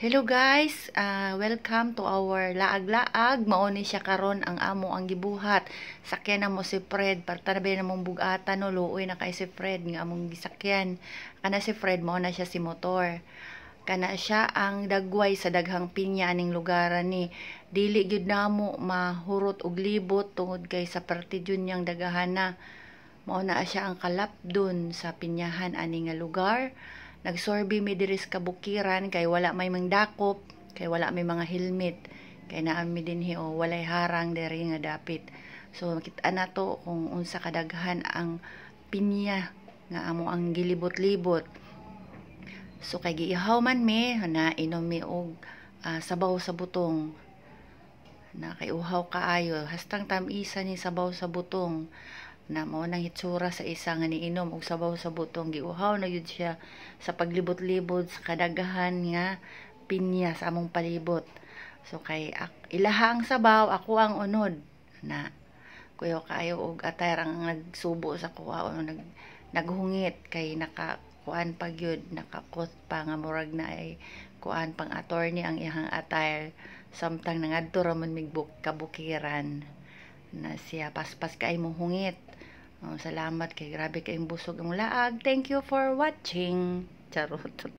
Hello guys, welcome to our laag-laag. Mauni siya karon ang amo ang gibuhat. Sakyan na mo si Fred, parta na ba na mong bugatan no, luoy na kay si Fred nga among gisakyan. Kana si Fred mao na siya si motor. Kana siya ang dagway sa daghang pinya aning lugaran ni. Dili gyud namo mahurot og libot tungod kay sa partidyon niyang dagahana. Mao na siya ang kalapdon sa pinyahan ani nga lugar. Nagsorbi mi diri sa kabukiran kay wala may mangdakop, kay wala may mga helmet, kay naa mi dinhi o walay harang diri nga dapit. So makita na to kung unsa kadaghan ang pinya nga amo ang gilibot-libot. So kay giihaw man mi na inom mi og sabaw sa butong. Na kay uhaw kaayo, hastang tamisa ni sabaw sa butong. Na mao nang hitsura sa isa nga niinom og sabaw sa butong, giuhaw na gyud siya sa paglibot-libot sa kadaghan nga pinya sa among palibot. So kay ilaha ang sabaw, ako ang unod na kuyo kayo og atayr ang nagsubo sa kuha o naghungit kay nakakuan pa gyud, nakakot pa nga murag na ay kuan pang attorney ang iyang attire samtang nangadto ra man mig kabukiran na siya paspas kay mo hungit. Salamat kay grabe kayong busog ang laag. Thank you for watching. Charot.